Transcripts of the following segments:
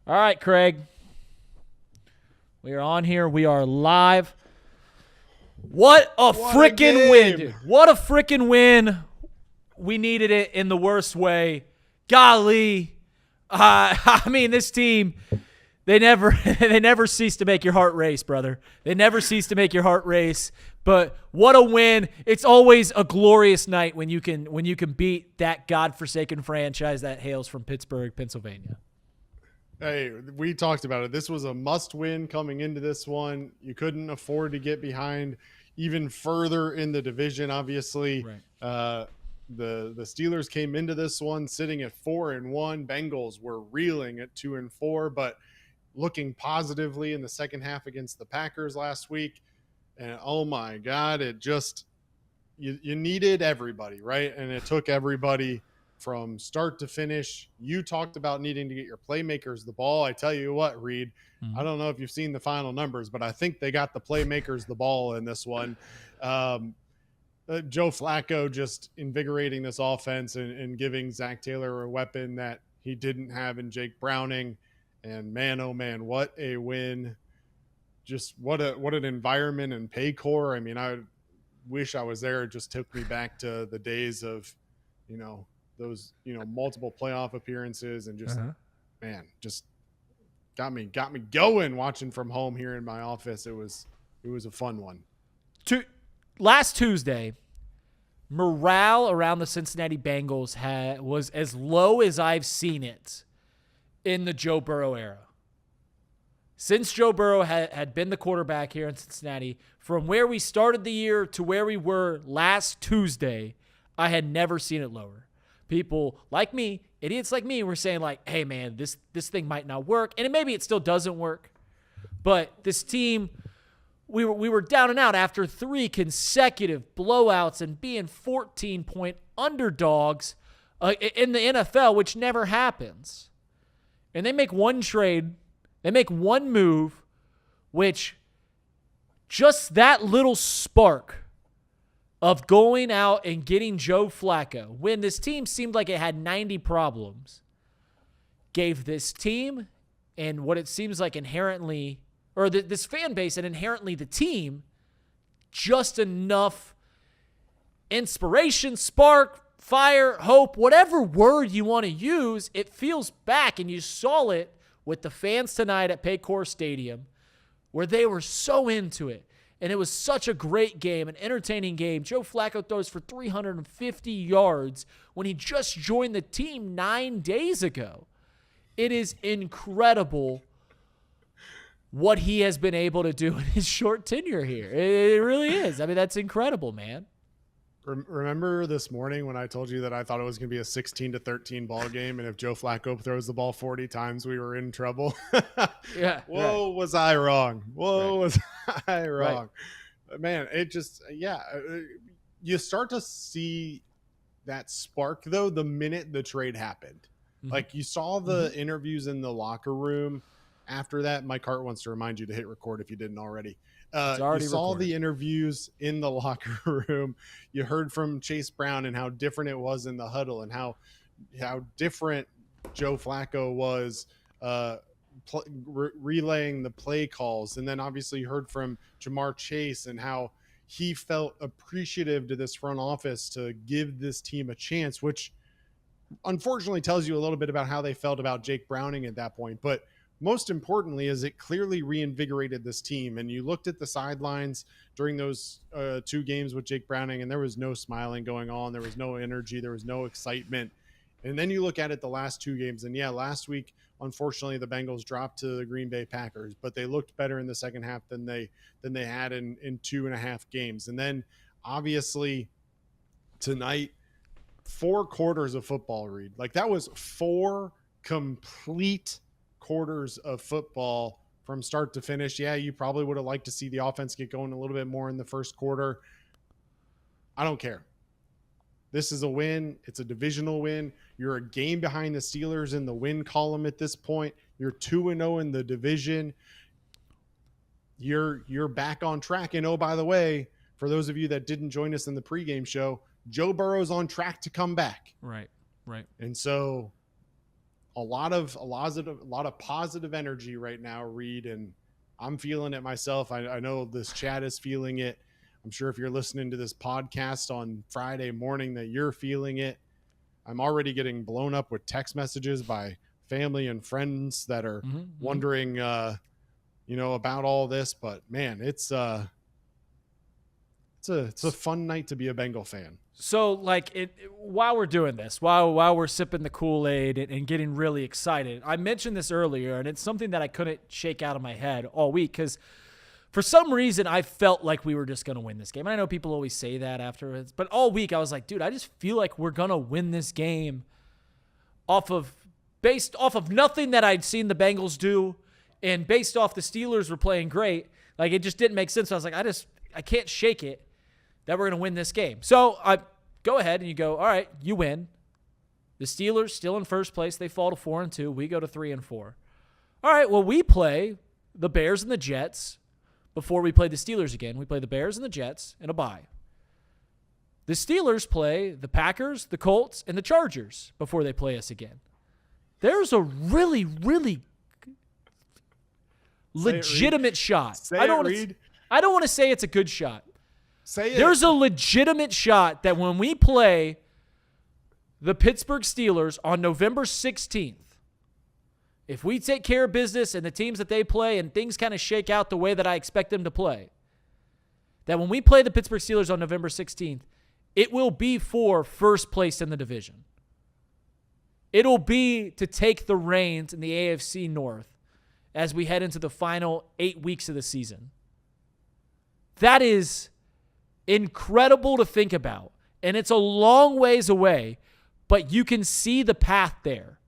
All right, Craig. We are on here. We are live. What a freaking win, dude. What a freaking win. We needed it in the worst way. Golly. I mean, this team, they never cease to make your heart race, brother. They never cease to make your heart race. But what a win. It's always a glorious night when you can beat that godforsaken franchise that hails from Pittsburgh, Pennsylvania. Hey, we talked about it. This was a must-win coming into this one. You couldn't afford to get behind even further in the division, obviously. Right. The Steelers came into this one sitting at 4-1. Bengals were reeling at 2-4, but looking positively in the second half against the Packers last week. And oh my God, it just you needed everybody, right? And it took everybody from start to finish. You talked about needing to get your playmakers the ball. I tell you what, Reed, I don't know if you've seen the final numbers, but I think they got the playmakers the ball in this one. Joe Flacco just invigorating this offense and giving Zach Taylor a weapon that he didn't have in Jake Browning. And man, oh man, what a win. Just what an environment and Paycor. I mean, I wish I was there. It just took me back to the days of, those, multiple playoff appearances and just, man, just got me going watching from home here in my office. It was a fun one. Last Tuesday, morale around the Cincinnati Bengals was as low as I've seen it in the Joe Burrow era. Since Joe Burrow had been the quarterback here in Cincinnati, from where we started the year to where we were last Tuesday, I had never seen it lower. People like me, idiots like me, were saying like, hey, man, this thing might not work. And maybe it still doesn't work. But this team, we were down and out after 3 consecutive blowouts and being 14-point underdogs in the NFL, which never happens. And they make one trade. They make one move, which just that little spark of going out and getting Joe Flacco, when this team seemed like it had 90 problems, gave this team and what it seems like inherently, or this fan base and inherently the team, just enough inspiration, spark, fire, hope, whatever word you want to use. It feels back, and you saw it with the fans tonight at Paycor Stadium, where they were so into it. And it was such a great game, an entertaining game. Joe Flacco throws for 350 yards when he just joined the team 9 days ago. It is incredible what he has been able to do in his short tenure here. It really is. I mean, that's incredible, man. Remember this morning when I told you that I thought it was going to be a 16-13 ball game, and if Joe Flacco throws the ball 40 times, we were in trouble? Yeah. Whoa, right. Was I wrong? Whoa, right. Was I wrong? Right. Man, it just, you start to see that spark, though, the minute the trade happened. Mm-hmm. Like, you saw the interviews in the locker room after that. Mike Hart wants to remind you to hit record if you didn't already. You saw the interviews in the locker room. You heard from Chase Brown and how different it was in the huddle, and how different Joe Flacco was relaying the play calls. And then obviously you heard from Jamar Chase and how he felt appreciative to this front office to give this team a chance, which unfortunately tells you a little bit about how they felt about Jake Browning at that point. But most importantly, is it clearly reinvigorated this team. And you looked at the sidelines during those 2 games with Jake Browning, and there was no smiling going on. There was no energy. There was no excitement. And then you look at it the last 2 games, and last week, unfortunately, the Bengals dropped to the Green Bay Packers, but they looked better in the second half than they had in 2.5 games. And then obviously tonight, 4 quarters of football, Reed. Like, that was 4 complete quarters of football from start to finish. Yeah, you probably would have liked to see the offense get going a little bit more in the first quarter. I don't care. This is a win. It's a divisional win. You're a game behind the Steelers in the win column at this point. You're 2-0 in the division. You're back on track. And oh, by the way, for those of you that didn't join us in the pregame show, Joe Burrow's on track to come back. Right. And so a lot of positive energy right now, Reed, and I'm feeling it myself. I know this chat is feeling it. I'm sure if you're listening to this podcast on Friday morning that you're feeling it. I'm already getting blown up with text messages by family and friends that are wondering, about all this. But man, it's a fun night to be a Bengal fan. So while we're doing this, while we're sipping the Kool-Aid and getting really excited, I mentioned this earlier, and it's something that I couldn't shake out of my head all week because for some reason I felt like we were just going to win this game. And I know people always say that afterwards, but all week I was like, dude, I just feel like we're going to win this game based off of nothing that I'd seen the Bengals do and based off the Steelers were playing great. Like, it just didn't make sense. I was like, I can't shake it that we're going to win this game. So I go ahead and you go, all right, you win. The Steelers still in first place. They fall to 4-2. We go to 3-4. All right, well, we play the Bears and the Jets before we play the Steelers again. We play the Bears and the Jets in a bye. The Steelers play the Packers, the Colts, and the Chargers before they play us again. There's a really, really legitimate shot. I don't want to say it's a good shot. There's a legitimate shot that when we play the Pittsburgh Steelers on November 16th, if we take care of business and the teams that they play and things kind of shake out the way that I expect them to play, that when we play the Pittsburgh Steelers on November 16th, it will be for first place in the division. It'll be to take the reins in the AFC North as we head into the final 8 weeks of the season. That is incredible to think about, and it's a long ways away, but you can see the path there.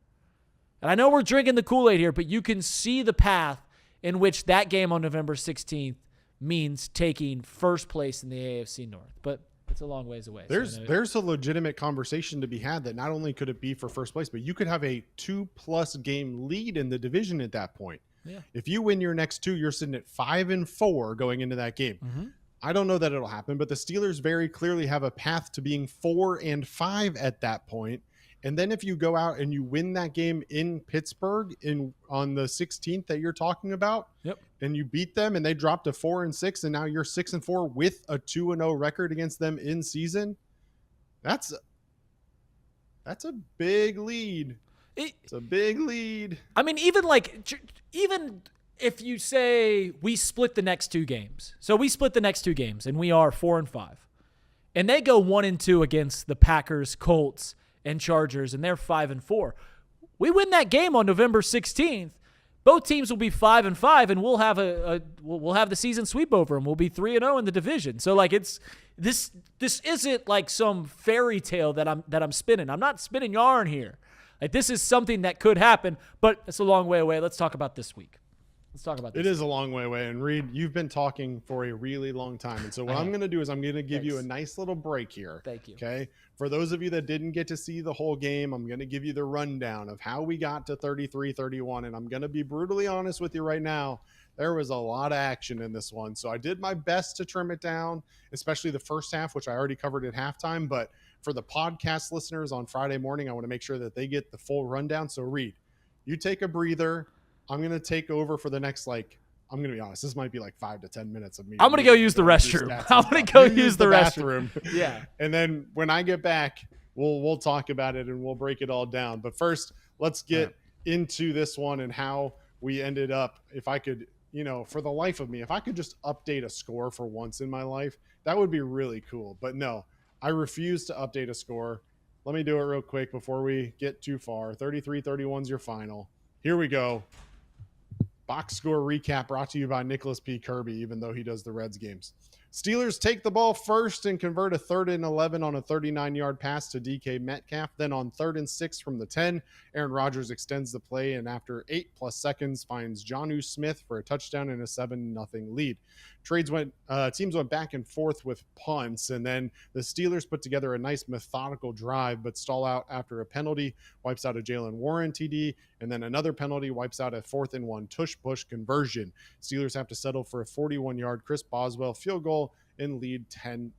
And I know we're drinking the Kool-Aid here, but you can see the path in which that game on November 16th means taking first place in the AFC North. But it's a long ways away. There's a legitimate conversation to be had that not only could it be for first place, but you could have a 2+ game lead in the division at that point. Yeah. If you win your next two, you're sitting at 5-4 going into that game. Mm-hmm. I don't know that it'll happen, but the Steelers very clearly have a path to being 4-5 at that point. And then if you go out and you win that game in Pittsburgh on the 16th that you're talking about, and you beat them and they drop to 4-6, and now you're 6-4 with a 2-0 record against them in season, that's a big lead. It's a big lead. I mean, even if you say we split the next two games, so we split the next two games and we are 4-5, and they go 1-2 against the Packers, Colts, and Chargers, and they're 5-4. We win that game on November 16th. Both teams will be 5-5, and we'll have the season sweep over them. We'll be 3-0 in the division. So this isn't like some fairy tale that I'm spinning. I'm not spinning yarn here. Like, this is something that could happen, but it's a long way away. Let's talk about this week. It is a long way away. And Reed, you've been talking for a really long time. And so what I'm going to do is I'm going to give you a nice little break here. Thank you. Okay. For those of you that didn't get to see the whole game, I'm going to give you the rundown of how we got to 33-31. And I'm going to be brutally honest with you right now. There was a lot of action in this one. So I did my best to trim it down, especially the first half, which I already covered at halftime. But for the podcast listeners on Friday morning, I want to make sure that they get the full rundown. So Reed, you take a breather. I'm going to take over for the next, I'm going to be honest, this might be 5 to 10 minutes of me. I'm going to go use the restroom. I'm going to go use the restroom. Yeah. And then when I get back, we'll talk about it and we'll break it all down. But first, let's get into this one and how we ended up. If I could, for the life of me, if I could just update a score for once in my life, that would be really cool. But no, I refuse to update a score. Let me do it real quick before we get too far. 33-31 is your final. Here we go. Box score recap brought to you by Nicholas P. Kirby, even though he does the Reds games. Steelers take the ball first and convert a 3rd and 11 on a 39-yard pass to DK Metcalf. Then on 3rd and 6 from the 10, Aaron Rodgers extends the play and after 8+ seconds finds Jonnu Smith for a touchdown and a 7-0 lead. Teams went back and forth with punts, and then the Steelers put together a nice methodical drive, but stall out after a penalty, wipes out a Jalen Warren TD, and then another penalty wipes out a 4th and 1 tush-push conversion. Steelers have to settle for a 41-yard Chris Boswell field goal and lead 10-0.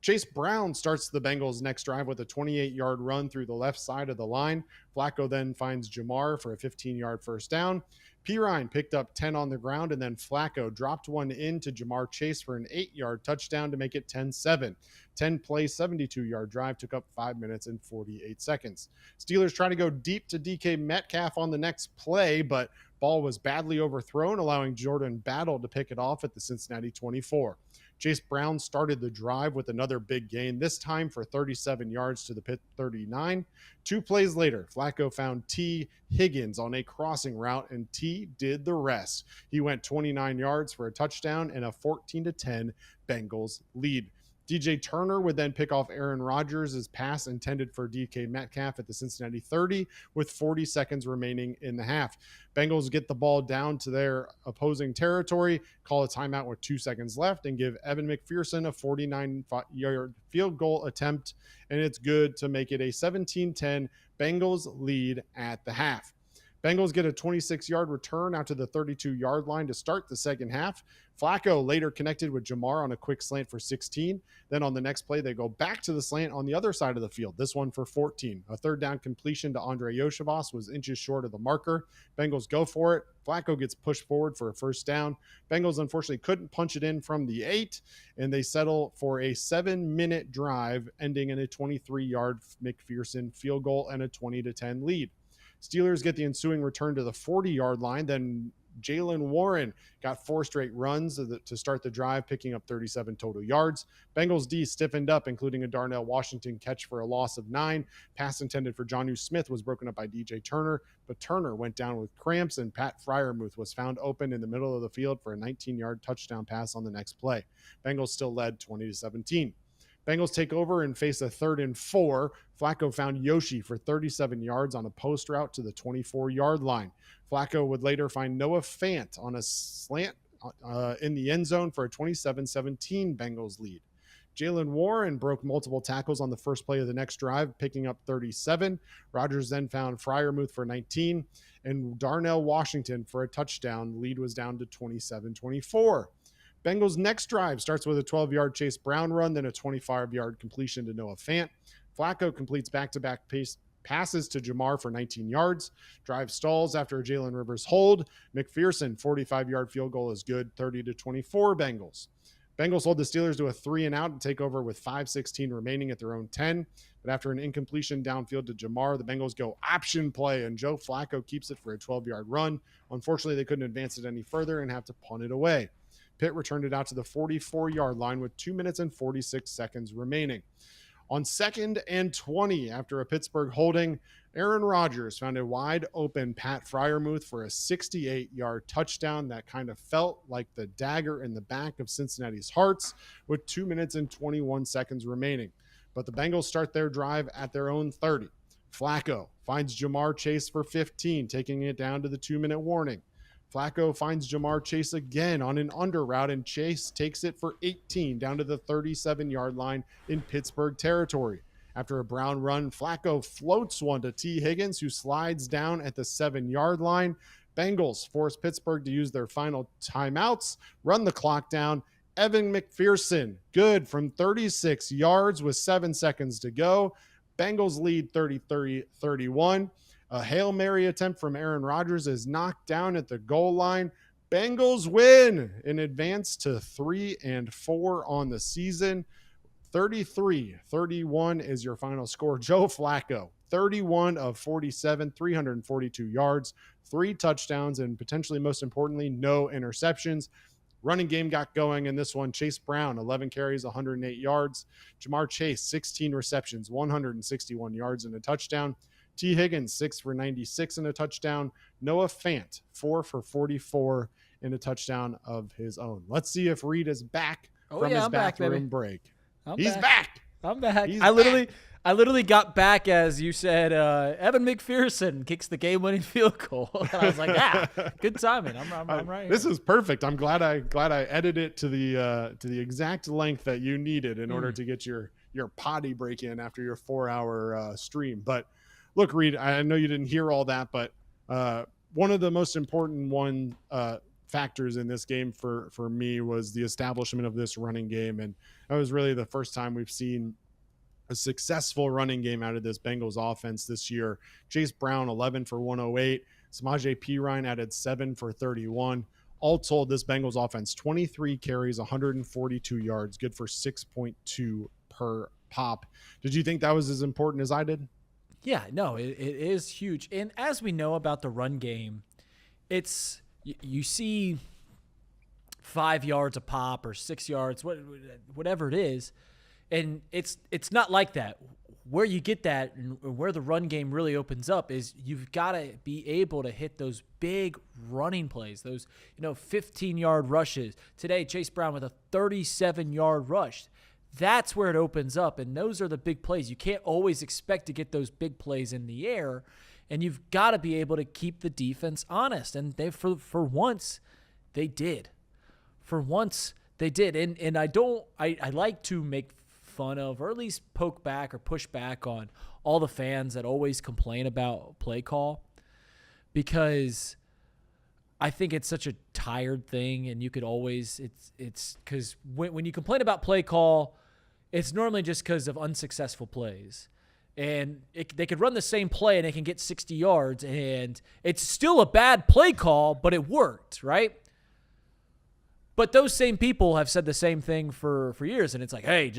Chase Brown starts the Bengals' next drive with a 28-yard run through the left side of the line. Flacco then finds Jamar for a 15-yard first down. Pirine picked up 10 on the ground, and then Flacco dropped one in to Jamar Chase for an 8-yard touchdown to make it 10-7. 10-play, 72-yard drive took up 5 minutes and 48 seconds. Steelers try to go deep to DK Metcalf on the next play, but ball was badly overthrown, allowing Jordan Battle to pick it off at the Cincinnati 24. Chase Brown started the drive with another big gain, this time for 37 yards to the Pitt 39. 2 plays later, Flacco found T. Higgins on a crossing route, and T did the rest. He went 29 yards for a touchdown and a 14-10 Bengals lead. DJ Turner would then pick off Aaron Rodgers' pass intended for DK Metcalf at the Cincinnati 30 with 40 seconds remaining in the half. Bengals get the ball down to their opposing territory, call a timeout with 2 seconds left, and give Evan McPherson a 49-yard field goal attempt, and it's good to make it a 17-10 Bengals lead at the half. Bengals get a 26-yard return out to the 32-yard line to start the second half. Flacco later connected with Jamar on a quick slant for 16. Then on the next play, they go back to the slant on the other side of the field, this one for 14. A third down completion to Andre Yoshivas was inches short of the marker. Bengals go for it. Flacco gets pushed forward for a first down. Bengals unfortunately couldn't punch it in from the 8, and they settle for a 7-minute drive, ending in a 23-yard McPherson field goal and a 20-10 lead. Steelers get the ensuing return to the 40-yard line. Then Jalen Warren got 4 straight runs to start the drive, picking up 37 total yards. Bengals D stiffened up, including a Darnell Washington catch for a loss of 9. Pass intended for Jonnu Smith was broken up by DJ Turner, but Turner went down with cramps, and Pat Freiermuth was found open in the middle of the field for a 19-yard touchdown pass on the next play. Bengals still led 20-17. Bengals take over and face a 3rd and 4. Flacco found Yoshi for 37 yards on a post route to the 24-yard line. Flacco would later find Noah Fant on a slant in the end zone for a 27-17 Bengals lead. Jalen Warren broke multiple tackles on the first play of the next drive, picking up 37. Rodgers then found Freiermuth for 19 and Darnell Washington for a touchdown. Lead was down to 27-24. Bengals' next drive starts with a 12-yard Chase Brown run, then a 25-yard completion to Noah Fant. Flacco completes back-to-back passes to Jamar for 19 yards. Drive stalls after a Jalen Rivers hold. McPherson, 45-yard field goal is good, 30-24 Bengals. Bengals hold the Steelers to a 3-and-out and take over with 5:16 remaining at their own 10. But after an incompletion downfield to Jamar, the Bengals go option play, and Joe Flacco keeps it for a 12-yard run. Unfortunately, they couldn't advance it any further and have to punt it away. Pitt returned it out to the 44-yard line with 2 minutes and 46 seconds remaining. On 2nd and 20, after a Pittsburgh holding, Aaron Rodgers found a wide-open Pat Freiermuth for a 68-yard touchdown that kind of felt like the dagger in the back of Cincinnati's hearts with 2 minutes and 21 seconds remaining. But the Bengals start their drive at their own 30. Flacco finds Jamar Chase for 15, taking it down to the 2-minute warning. Flacco finds Jamar Chase again on an under route, and Chase takes it for 18 down to the 37-yard line in Pittsburgh territory. After a Brown run, Flacco floats one to T. Higgins, who slides down at the 7-yard line. Bengals force Pittsburgh to use their final timeouts, run the clock down. Evan McPherson, good from 36 yards with 7 seconds to go. Bengals lead 30-31. A Hail Mary attempt from Aaron Rodgers is knocked down at the goal line. Bengals win in advance to 3-4 on the season. 33-31 is your final score. Joe Flacco, 31 of 47, 342 yards, 3 touchdowns, and potentially most importantly, no interceptions. Running game got going in this one. Chase Brown, 11 carries, 108 yards. Jamar Chase, 16 receptions, 161 yards and a touchdown. T. Higgins, 6 for 96 and a touchdown. Noah Fant, 4 for 44 and a touchdown of his own. Let's see if Reed is back from his bathroom break. He's back. I'm back. He's I literally got back as you said. Evan McPherson kicks the game-winning field goal. And I was like, good timing. I'm right. This is perfect. I'm glad I edited it to the exact length that you needed in order to get your potty break in after your 4-hour stream. But look, Reed, I know you didn't hear all that, but one of the most important factors in this game for me was the establishment of this running game. And that was really the first time we've seen a successful running game out of this Bengals offense this year. Chase Brown, 11 for 108. Samaje Perine added 7 for 31. All told, this Bengals offense, 23 carries, 142 yards, good for 6.2 per pop. Did you think that was as important as I did? Yeah, no, it is huge. And as we know about the run game, it's you see 5 yards a pop or 6 yards, whatever it is, and it's not like that. Where you get that and where the run game really opens up is you've got to be able to hit those big running plays, those 15-yard rushes. Today, Chase Brown with a 37-yard rush. That's where it opens up, and those are the big plays. You can't always expect to get those big plays in the air, and you've got to be able to keep the defense honest. And they, for once, they did. For once, they did. And I like to make fun of, or at least poke back or push back on all the fans that always complain about play call, because I think it's such a tired thing, and you could always, it's because when you complain about play call, it's normally just because of unsuccessful plays. And they could run the same play and they can get 60 yards, and it's still a bad play call, but it worked, right? But those same people have said the same thing for years, and it's like, hey,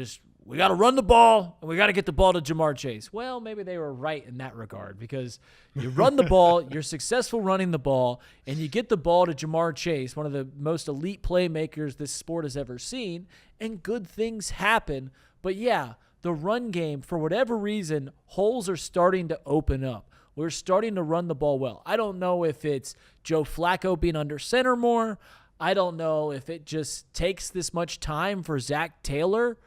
we got to run the ball, and we got to get the ball to Jamar Chase. Well, maybe they were right in that regard, because you run the ball, you're successful running the ball, and you get the ball to Jamar Chase, one of the most elite playmakers this sport has ever seen, and good things happen. But yeah, the run game, for whatever reason, holes are starting to open up. We're starting to run the ball well. I don't know if it's Joe Flacco being under center more. I don't know if it just takes this much time for Zach Taylor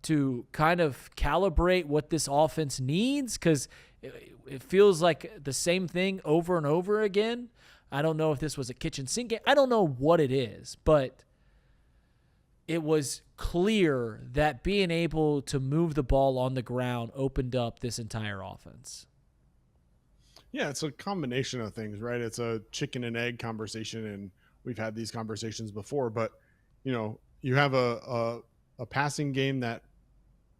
to kind of calibrate what this offense needs, because it feels like the same thing over and over again. I don't know if this was a kitchen sink game. I don't know what it is, but it was clear that being able to move the ball on the ground opened up this entire offense. Yeah, it's a combination of things, right? It's a chicken and egg conversation, and we've had these conversations before, but you have a passing game that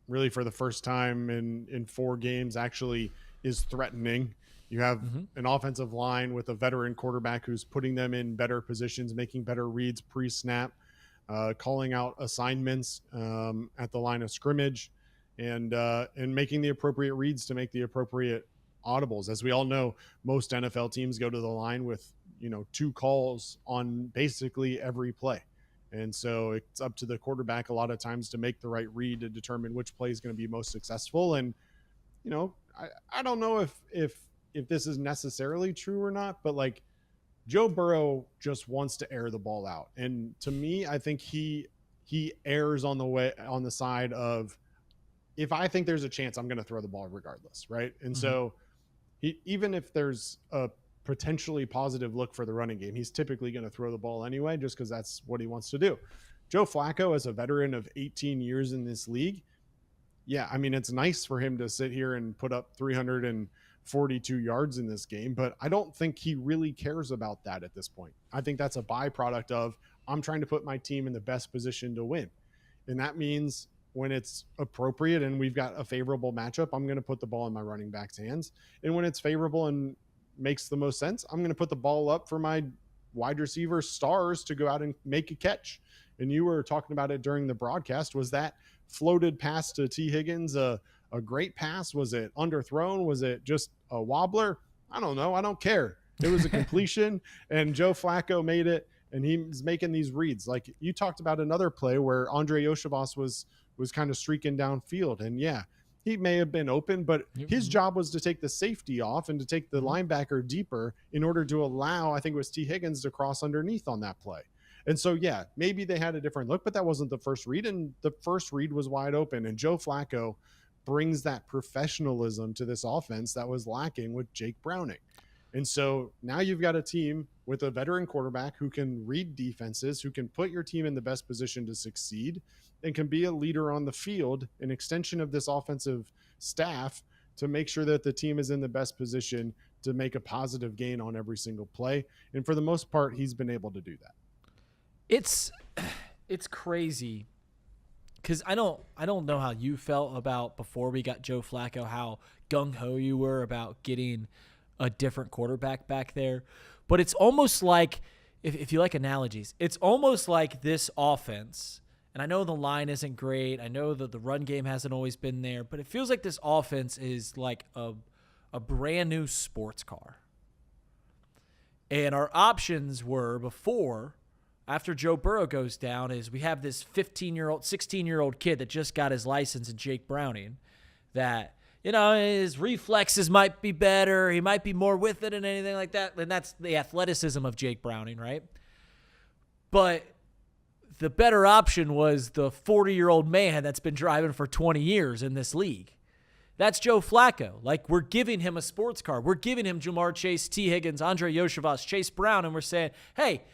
really for the first time in 4 games actually is threatening. You have an offensive line with a veteran quarterback who's putting them in better positions, making better reads pre-snap, calling out assignments at the line of scrimmage, and making the appropriate reads to make the appropriate audibles. As we all know, most NFL teams go to the line with 2 calls on basically every play. And so it's up to the quarterback a lot of times to make the right read to determine which play is going to be most successful. And, I don't know if this is necessarily true or not, but like Joe Burrow just wants to air the ball out. And to me, I think he errs on the side of, if I think there's a chance, I'm going to throw the ball regardless. Right. And so even if there's a potentially positive look for the running game, he's typically going to throw the ball anyway, just because that's what he wants to do. Joe Flacco, as a veteran of 18 years in this league, yeah, I mean, it's nice for him to sit here and put up 342 yards in this game, but I don't think he really cares about that at this point. I think that's a byproduct of, I'm trying to put my team in the best position to win. And that means when it's appropriate and we've got a favorable matchup, I'm going to put the ball in my running back's hands. And when it's favorable and makes the most sense, I'm going to put the ball up for my wide receiver stars to go out and make a catch. And you were talking about it during the broadcast. Was that floated pass to T. Higgins a great pass? Was it underthrown? Was it just a wobbler? I don't know. I don't care. It was a completion, and Joe Flacco made it, and he's making these reads. Like you talked about another play where Andre Yoshivas was kind of streaking downfield, and yeah, he may have been open, but his job was to take the safety off and to take the linebacker deeper in order to allow, I think it was T. Higgins, to cross underneath on that play. And so, yeah, maybe they had a different look, but that wasn't the first read, and the first read was wide open. And Joe Flacco brings that professionalism to this offense that was lacking with Jake Browning. And so now you've got a team with a veteran quarterback who can read defenses, who can put your team in the best position to succeed, and can be a leader on the field, an extension of this offensive staff to make sure that the team is in the best position to make a positive gain on every single play. And for the most part, he's been able to do that. It's crazy because I don't know how you felt about before we got Joe Flacco, how gung-ho you were about getting a different quarterback back there. But it's almost like, if you like analogies, it's almost like this offense, and I know the line isn't great, I know that the run game hasn't always been there, but it feels like this offense is like a brand new sports car. And our options were before, after Joe Burrow goes down, is we have this 15-year-old, 16-year-old kid that just got his license in Jake Browning that, his reflexes might be better. He might be more with it and anything like that. And that's the athleticism of Jake Browning, right? But the better option was the 40-year-old man that's been driving for 20 years in this league. That's Joe Flacco. Like, we're giving him a sports car. We're giving him Jamar Chase, T. Higgins, Andre Yoshivas, Chase Brown, and we're saying, hey,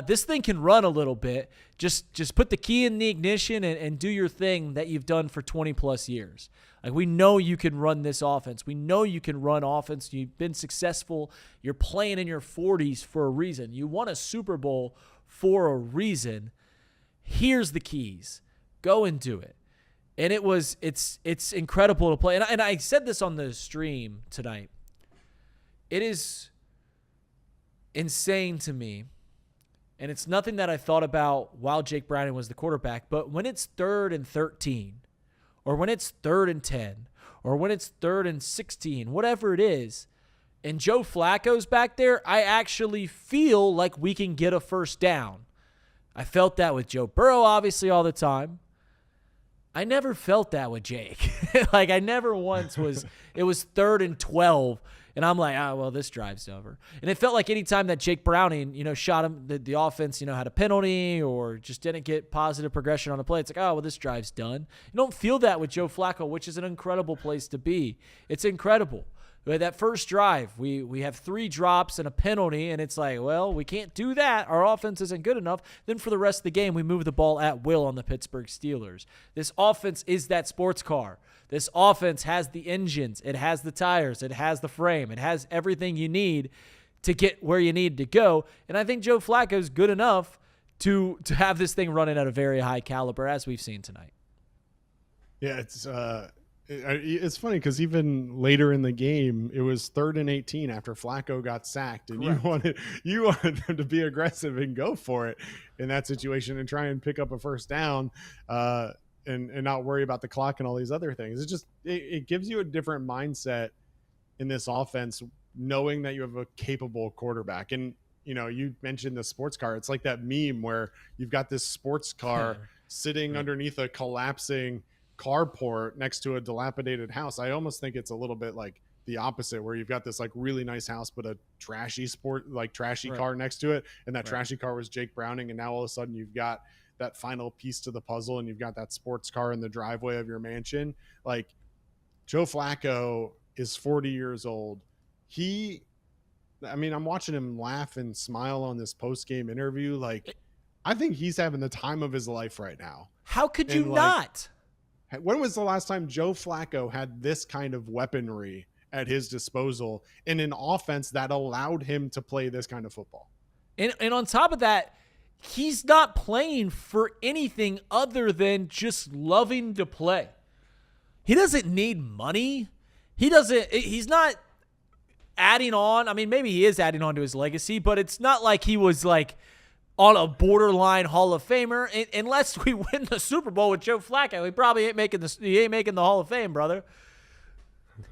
this thing can run a little bit. Just put the key in the ignition and do your thing that you've done for 20-plus years. Like, we know you can run this offense. We know you can run offense. You've been successful. You're playing in your 40s for a reason. You won a Super Bowl for a reason. Here's the keys. Go and do it. And it's incredible to play. And I said this on the stream tonight. It is insane to me. And it's nothing that I thought about while Jake Browning was the quarterback. But when it's 3rd and 13, or when it's 3rd and 10, or when it's 3rd and 16, whatever it is, and Joe Flacco's back there, I actually feel like we can get a first down. I felt that with Joe Burrow, obviously, all the time. I never felt that with Jake. Like, I never once was – it was 3rd and 12, and I'm like, well, this drive's over. And it felt like any time that Jake Browning, shot him, the offense, had a penalty or just didn't get positive progression on the play, it's like, well, this drive's done. You don't feel that with Joe Flacco, which is an incredible place to be. It's incredible. That first drive, we have 3 drops and a penalty, and it's like, well, we can't do that. Our offense isn't good enough. Then for the rest of the game, we move the ball at will on the Pittsburgh Steelers. This offense is that sports car. This offense has the engines. It has the tires. It has the frame. It has everything you need to get where you need to go. And I think Joe Flacco is good enough to have this thing running at a very high caliber, as we've seen tonight. Yeah, it's funny because even later in the game, it was 3rd and 18 after Flacco got sacked, and Correct. you wanted them to be aggressive and go for it in that situation and try and pick up a first down, and not worry about the clock and all these other things. It gives you a different mindset in this offense, knowing that you have a capable quarterback. And you mentioned the sports car. It's like that meme where you've got this sports car sitting underneath a collapsing carport next to a dilapidated house. I almost think it's a little bit like the opposite, where you've got this like really nice house but a trashy car next to it, and that trashy car was Jake Browning, and now all of a sudden you've got that final piece to the puzzle, and you've got that sports car in the driveway of your mansion. Like, Joe Flacco is 40 years old. I'm watching him laugh and smile on this post-game interview. Like, I think he's having the time of his life right now. How could you not? When was the last time Joe Flacco had this kind of weaponry at his disposal in an offense that allowed him to play this kind of football? And on top of that, he's not playing for anything other than just loving to play. He doesn't need money. He's not adding on. I mean, maybe he is adding on to his legacy, but it's not like he was like on a borderline Hall of Famer. Unless we win the Super Bowl with Joe Flacco, he probably ain't making the Hall of Fame, brother.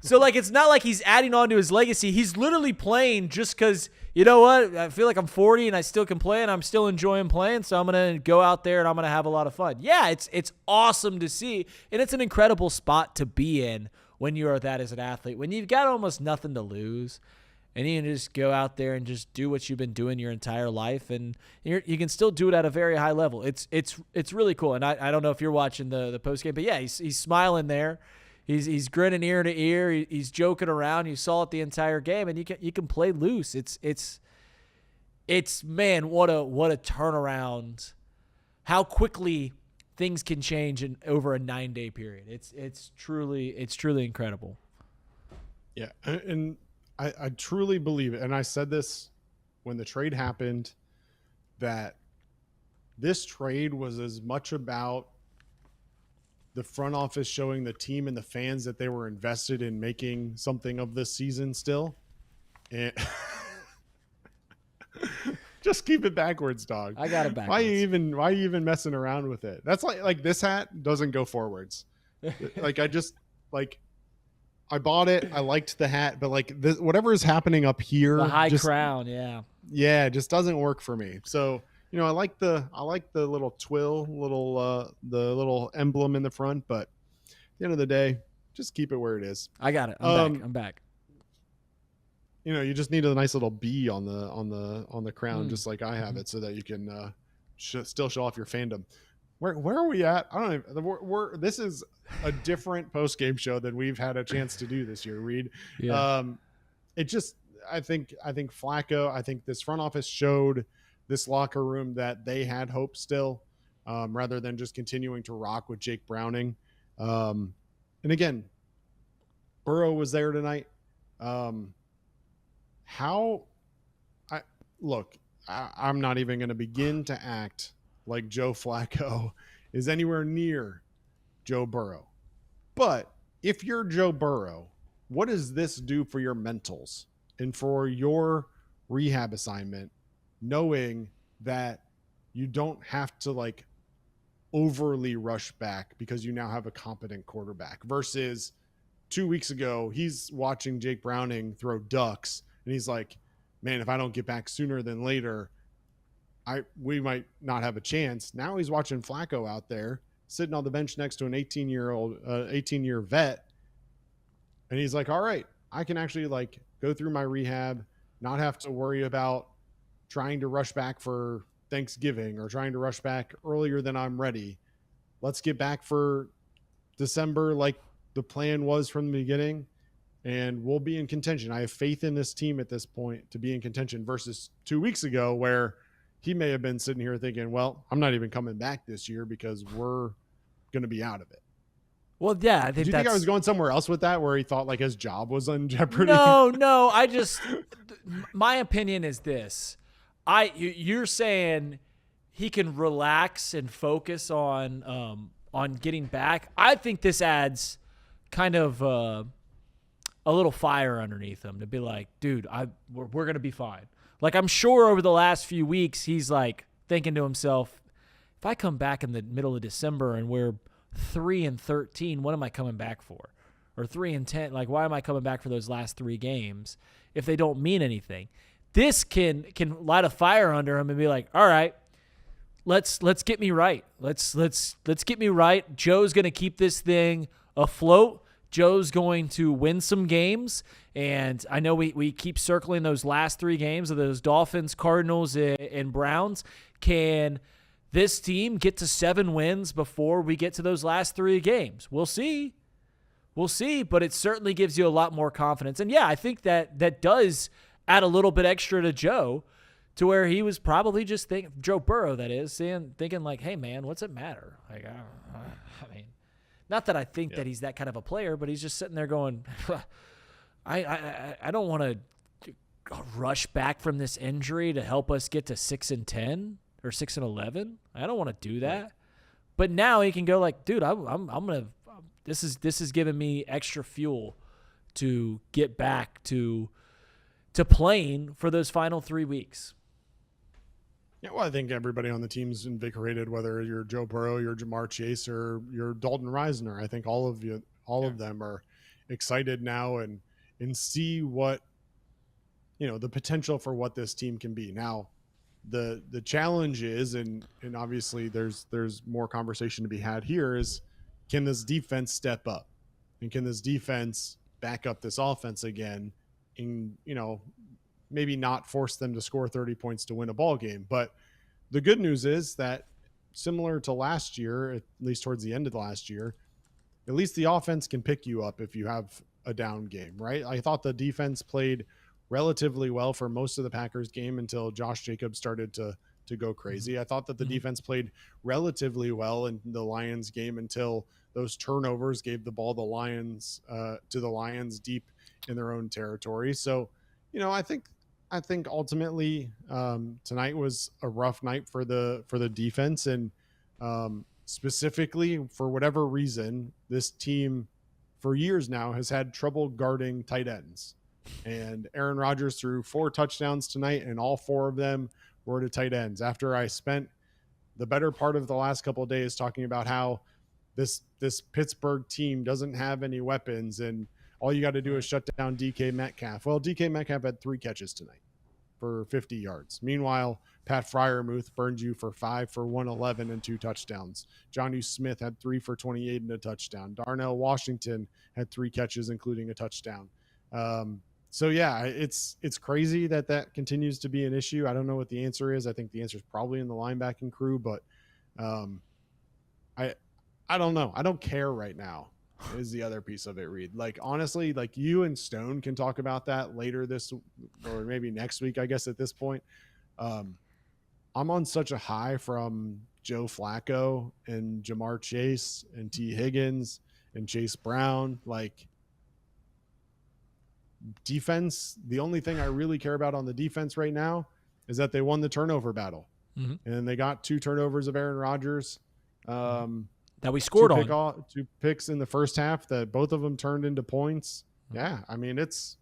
So, like, it's not like he's adding on to his legacy. He's literally playing just because, you know what, I feel like I'm 40 and I still can play and I'm still enjoying playing, so I'm going to go out there and I'm going to have a lot of fun. Yeah, it's awesome to see, and it's an incredible spot to be in when you are that as an athlete. When you've got almost nothing to lose and you can just go out there and just do what you've been doing your entire life, and you can still do it at a very high level. It's really cool, and I don't know if you're watching the postgame, but yeah, he's smiling there. He's grinning ear to ear. He's joking around. You saw it the entire game, and you can play loose. It's man, what a turnaround! How quickly things can change in over a 9-day period. It's truly incredible. Yeah, and I truly believe it. And I said this when the trade happened, that this trade was as much about the front office showing the team and the fans that they were invested in making something of this season still. And just keep it backwards, dog. I got it backwards. Why are you even messing around with it? That's like this hat doesn't go forwards. Like I bought it. I liked the hat, but like whatever is happening up here, the high crown. Yeah. Yeah. It just doesn't work for me. So, I like the little twill, the little emblem in the front, but at the end of the day, just keep it where it is. I got it. I'm back. You just need a nice little bee on the crown, just like I have it, so that you can still show off your fandom. Where are we at? I don't know. This is a different post-game show than we've had a chance to do this year, Reed. Yeah. I think Flacco, I think this front office showed this locker room that they had hope still, rather than just continuing to rock with Jake Browning. And again, Burrow was there tonight. I'm not even going to begin to act like Joe Flacco is anywhere near Joe Burrow. But if you're Joe Burrow, what does this do for your mentals and for your rehab assignment, knowing that you don't have to like overly rush back because you now have a competent quarterback, versus 2 weeks ago, he's watching Jake Browning throw ducks and he's like, man, if I don't get back sooner than later, we might not have a chance. Now he's watching Flacco out there sitting on the bench next to an 18-year vet. And he's like, all right, I can actually like go through my rehab, not have to worry about trying to rush back for Thanksgiving or trying to rush back earlier than I'm ready. Let's get back for December like the plan was from the beginning, and we'll be in contention. I have faith in this team at this point to be in contention, versus 2 weeks ago where he may have been sitting here thinking, well, I'm not even coming back this year because we're going to be out of it. Well, yeah, I think Did you think I was going somewhere else with that, where he thought like his job was in jeopardy? No. My opinion is this. You're saying he can relax and focus on getting back. I think this adds kind of a little fire underneath him to be like, dude, we're going to be fine. Like, I'm sure over the last few weeks, he's like thinking to himself, if I come back in the middle of December and we're 3-13, what am I coming back for? Or 3-10, like, why am I coming back for those last 3 games if they don't mean anything? This can light a fire under him and be like, all right, let's get me right. Let's get me right. Joe's going to keep this thing afloat. Joe's going to win some games, and I know we keep circling those last 3 games of those Dolphins, Cardinals, and Browns. Can this team get to 7 wins before we get to those last 3 games? We'll see, but it certainly gives you a lot more confidence. And, yeah, I think that does add a little bit extra to Joe, to where he was probably just thinking, Joe Burrow, that is, thinking like, hey, man, what's it matter? Like, I mean, not that I think that he's that kind of a player, but he's just sitting there going, I don't want to rush back from this injury to help us get to 6-10 or 6-11. I don't want to do that. Right. But now he can go like, dude, I'm gonna. This is giving me extra fuel to get back to playing for those final 3 weeks. Yeah, well, I think everybody on the team's invigorated, whether you're Joe Burrow, you're Jamar Chase, or you're Dalton Reisner. I think all of them are excited now and see what, the potential for what this team can be. Now, the challenge is, and obviously there's more conversation to be had here, is can this defense step up? And can this defense back up this offense again and, maybe not force them to score 30 points to win a ball game? But the good news is that, similar to last year, at least towards the end of last year, at least the offense can pick you up if you have a down game, right? I thought the defense played relatively well for most of the Packers game until Josh Jacobs started to go crazy. I thought that the defense played relatively well in the Lions game until those turnovers gave the ball to the Lions deep in their own territory. So, I think I think ultimately tonight was a rough night for the defense, and specifically for whatever reason, this team for years now has had trouble guarding tight ends. And Aaron Rodgers threw 4 touchdowns tonight, and all 4 of them were to tight ends. After I spent the better part of the last couple of days talking about how this Pittsburgh team doesn't have any weapons, and all you got to do is shut down DK Metcalf. Well, DK Metcalf had 3 catches tonight for 50 yards. Meanwhile, Pat Freiermuth burned you for 5 for 111 and 2 touchdowns. Jonnu Smith had 3 for 28 and a touchdown. Darnell Washington had 3 catches, including a touchdown. So yeah, it's crazy that continues to be an issue. I don't know what the answer is. I think the answer is probably in the linebacking crew, but I don't know. I don't care right now is the other piece of it, Reed. Like, honestly, like, you and Stone can talk about that later this or maybe next week, I guess, at this point. I'm on such a high from Joe Flacco and Jamar Chase and T. Higgins and Chase Brown. Like, defense, the only thing I really care about on the defense right now is that they won the turnover battle. Mm-hmm. And they got 2 turnovers of Aaron Rodgers. That we scored on. 2 picks in the first half that both of them turned into points. Yeah, I mean, it's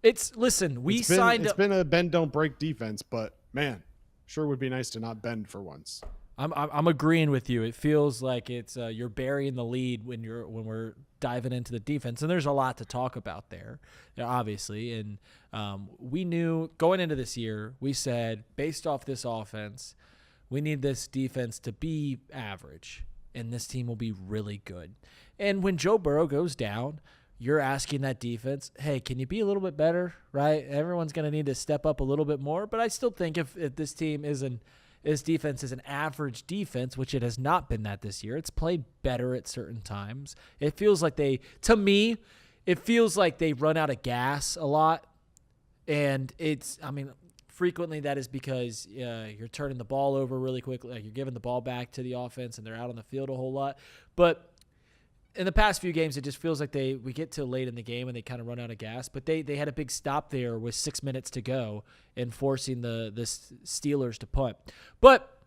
listen, we signed up. It's been a bend don't break defense, but man, sure would be nice to not bend for once. I'm agreeing with you. It feels like it's you're burying the lead when we're diving into the defense, and there's a lot to talk about there, obviously. And we knew going into this year, we said based off this offense, we need this defense to be average, and this team will be really good. And when Joe Burrow goes down, you're asking that defense, hey, can you be a little bit better, right? Everyone's going to need to step up a little bit more. But I still think if this team this defense is an average defense, which it has not been that this year. It's played better at certain times. It feels like it feels like they run out of gas a lot. And frequently that is because you're turning the ball over really quickly. Like, you're giving the ball back to the offense, and they're out on the field a whole lot. But in the past few games, it just feels like we get to late in the game and they kind of run out of gas. But they had a big stop there with 6 minutes to go and forcing the Steelers to punt. But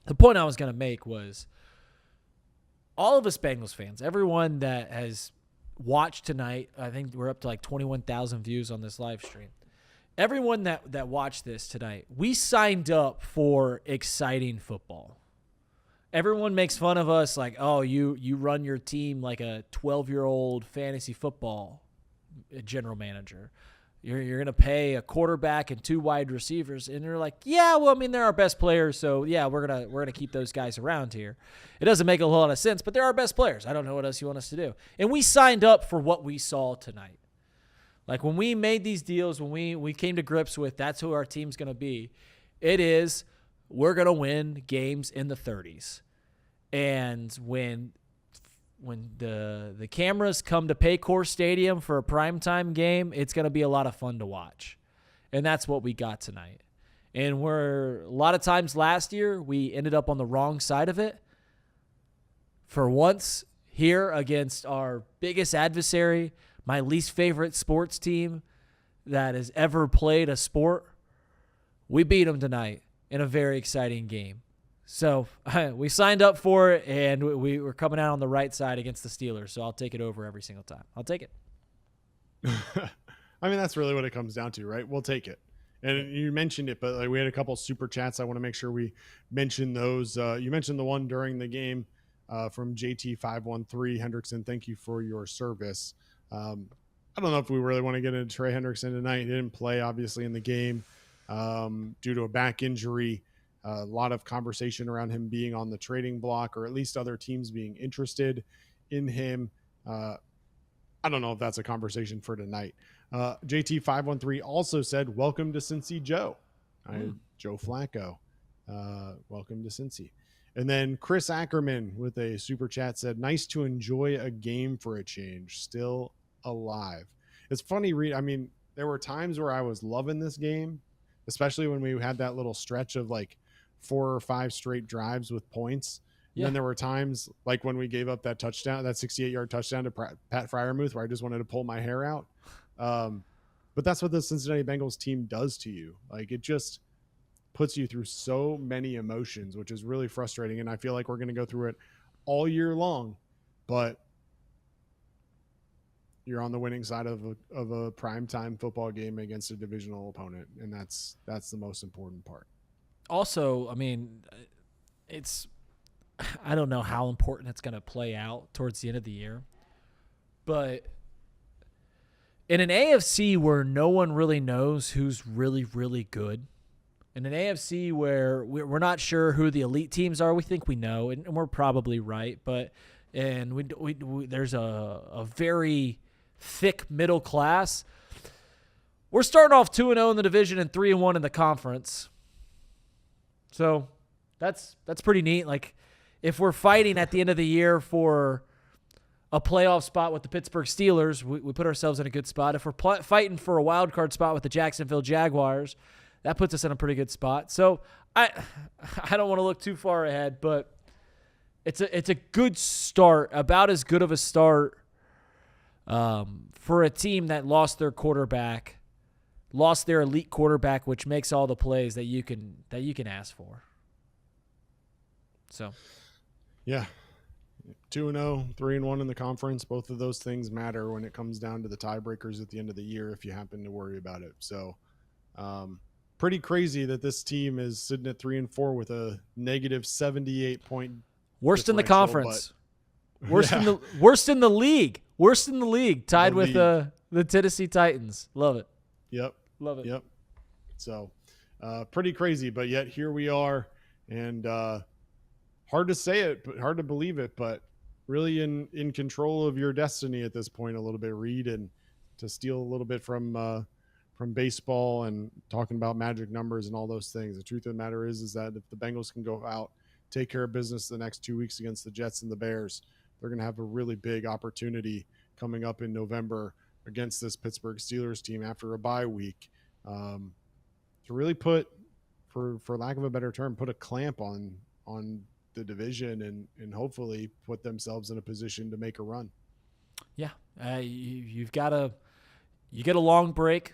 the point I was going to make was all of us Bengals fans, everyone that has watched tonight, I think we're up to like 21,000 views on this live stream. Everyone that watched this tonight, we signed up for exciting football. Everyone makes fun of us like, oh, you run your team like a 12-year-old fantasy football general manager. You're going to pay a quarterback and 2 wide receivers, and they're like, yeah, well, I mean, they're our best players, so yeah, we're gonna keep those guys around here. It doesn't make a whole lot of sense, but they're our best players. I don't know what else you want us to do. And we signed up for what we saw tonight. Like, when we made these deals, when we came to grips with that's who our team's going to be, we're going to win games in the 30s. And when the cameras come to Paycor Stadium for a primetime game, it's going to be a lot of fun to watch. And that's what we got tonight. And a lot of times last year, we ended up on the wrong side of it. For once, here against our biggest adversary, my least favorite sports team that has ever played a sport, we beat them tonight in a very exciting game. So we signed up for it, and we were coming out on the right side against the Steelers, so I'll take it over every single time. I'll take it. I mean, that's really what it comes down to, right? We'll take it. And you mentioned it, but we had a couple super chats. I want to make sure we mention those. You mentioned the one during the game from JT513. Hendrickson, thank you for your service. I don't know if we really want to get into Trey Hendrickson tonight. He didn't play, obviously, in the game due to a back injury. A lot of conversation around him being on the trading block, or at least other teams being interested in him. I don't know if that's a conversation for tonight. JT513 also said, welcome to Cincy Joe. Joe Flacco. Welcome to Cincy. And then Chris Ackerman with a super chat said, nice to enjoy a game for a change. Still alive. It's funny, Reed. I mean, there were times where I was loving this game, especially when we had that little stretch of like 4 or 5 straight drives with points. Yeah. And then there were times like when we gave up that touchdown, that 68-yard touchdown to Pat Freiermuth, where I just wanted to pull my hair out. But that's what the Cincinnati Bengals team does to you. Like, it just puts you through so many emotions, which is really frustrating. And I feel like we're going to go through it all year long, but you're on the winning side of a primetime football game against a divisional opponent. And that's the most important part. Also, I mean, I don't know how important it's going to play out towards the end of the year, but in an AFC where no one really knows who's really, really good, in an AFC where we're not sure who the elite teams are, we think we know, and we're probably right, but there's a very thick middle class. We're starting off 2-0 in the division and 3-1 in the conference. So that's pretty neat. Like, if we're fighting at the end of the year for a playoff spot with the Pittsburgh Steelers, we put ourselves in a good spot. If we're fighting for a wild card spot with the Jacksonville Jaguars, that puts us in a pretty good spot. So I don't want to look too far ahead, but it's a good start, about as good of a start for a team that lost their quarterback, lost their elite quarterback, which makes all the plays that you can ask for. So, yeah, 2-0, 3-1 in the conference. Both of those things matter when it comes down to the tiebreakers at the end of the year, if you happen to worry about it. So, pretty crazy that this team is sitting at 3-4 with a negative 78 point. Worst in the conference. Worst in the league. Worst in the league. Tied with the Tennessee Titans. Love it. Yep. Love it. Yep. So, pretty crazy, but yet here we are, and hard to say it, but hard to believe it, but really in control of your destiny at this point a little bit, Reed, and to steal a little bit from baseball and talking about magic numbers and all those things. The truth of the matter is that if the Bengals can go out, take care of business the next 2 weeks against the Jets and the Bears, they're going to have a really big opportunity coming up in November against this Pittsburgh Steelers team after a bye week, to really put, for lack of a better term, put a clamp on the division and hopefully put themselves in a position to make a run. Yeah. You get a long break,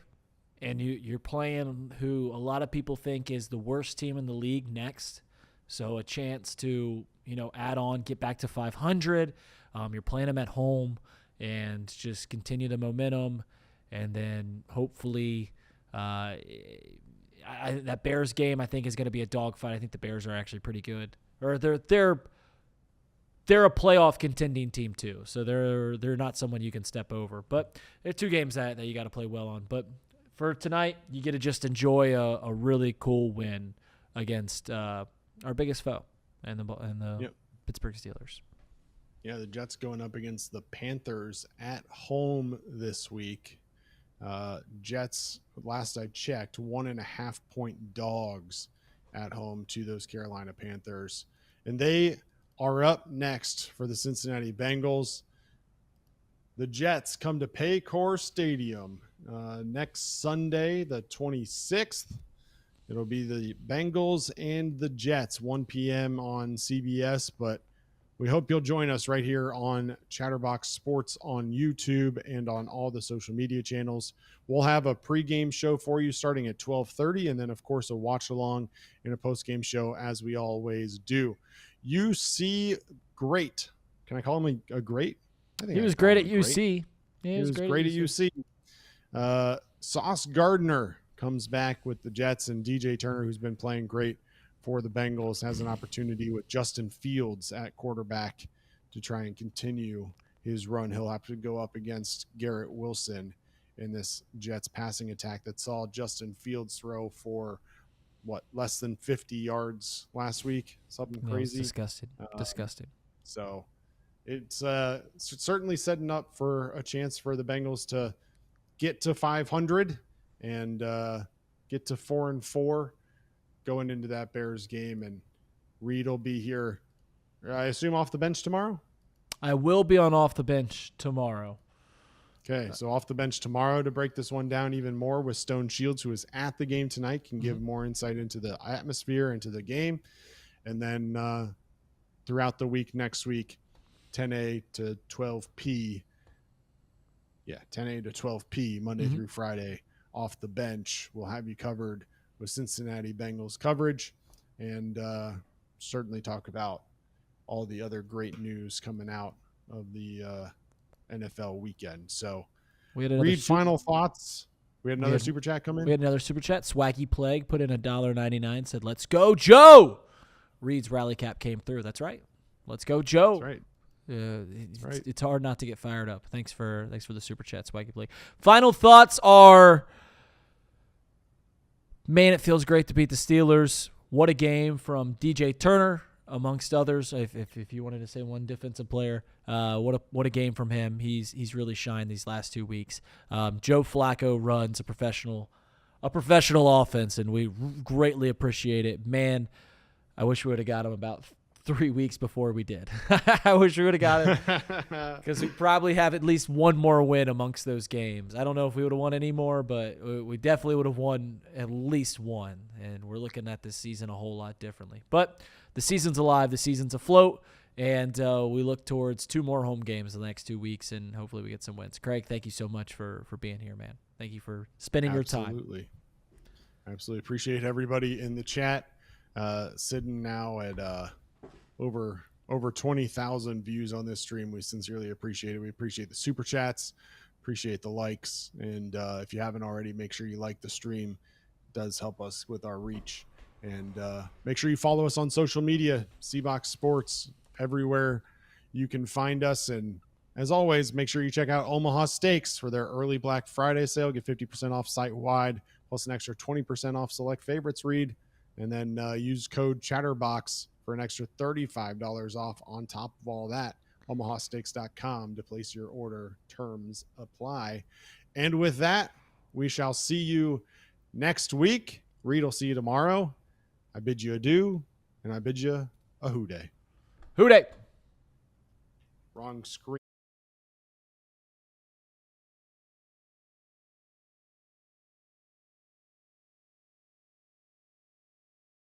and you're playing who a lot of people think is the worst team in the league next. So a chance to, add on, get back to 500. You're playing them at home and just continue the momentum. And then hopefully that Bears game, I think, is going to be a dogfight. I think the Bears are actually pretty good. Or they're a playoff contending team too. So they're not someone you can step over. But there are two games that you got to play well on. But for tonight, you get to just enjoy a really cool win against our biggest foe and the Pittsburgh Steelers. Yeah, the Jets going up against the Panthers at home this week. Jets, last I checked, 1.5 point dogs at home to those Carolina Panthers. And they are up next for the Cincinnati Bengals. The Jets come to Paycor Stadium next Sunday, the 26th. It'll be the Bengals and the Jets, 1 p.m. on CBS, but we hope you'll join us right here on Chatterbox Sports on YouTube and on all the social media channels. We'll have a pregame show for you starting at 12:30, and then, of course, a watch-along and a postgame show, as we always do. UC great. Can I call him a great? I think he was great at UC. Yeah, he was great at UC. Sauce Gardner comes back with the Jets, and DJ Turner, who's been playing great for the Bengals, has an opportunity with Justin Fields at quarterback to try and continue his run. He'll have to go up against Garrett Wilson in this Jets passing attack that saw Justin Fields throw for less than 50 yards last week, something crazy. Disgusting. So it's certainly setting up for a chance for the Bengals to get to 500 and get to 4-4 going into that Bears game. And Reed will be here, I assume, off the bench tomorrow. I will be on off the bench tomorrow. Okay, so off the bench tomorrow to break this one down even more with Stone Shields, who is at the game tonight, can give more insight into the atmosphere, into the game. And then throughout the week next week, 10 to 12 p. Yeah, 10 a to 12 p. Monday through Friday off the bench. We'll have you covered with Cincinnati Bengals coverage, and certainly talk about all the other great news coming out of the NFL weekend. So we had Reed, final thoughts. We had another super chat come in. We had another super chat. Swaggy Plague put in $1.99, said, "Let's go, Joe." Reed's rally cap came through. That's right. Let's go, Joe. That's right. It's hard not to get fired up. Thanks for the super chat, Swaggy Plague. Final thoughts are, man, it feels great to beat the Steelers. What a game from DJ Turner, amongst others. If you wanted to say one defensive player, what a game from him. He's really shined these last 2 weeks. Joe Flacco runs a professional offense, and we greatly appreciate it. Man, I wish we would have got him about 3 weeks before we did. I wish we would have got him because we probably have at least one more win amongst those games. I don't know if we would have won any more, but we definitely would have won at least one, and we're looking at this season a whole lot differently. But the season's alive, the season's afloat, and we look towards 2 more home games in the next 2 weeks, and hopefully we get some wins. Craig, thank you so much for being here, man. Thank you for spending your time. Absolutely. Appreciate everybody in the chat. Sitting now at over 20,000 views on this stream. We sincerely appreciate it. We appreciate the super chats, appreciate the likes, and if you haven't already, make sure you like the stream. It does help us with our reach. And make sure you follow us on social media, Seabox Sports, everywhere you can find us. And as always, make sure you check out Omaha Steaks for their early Black Friday sale. Get 50% off site-wide, plus an extra 20% off select favorites, Read. And then use code Chatterbox for an extra $35 off on top of all that. omahasteaks.com to place your order. Terms apply. And with that, we shall see you next week. Reed will see you tomorrow. I bid you adieu, and I bid you a hoo-day. Hoo-day. Wrong screen.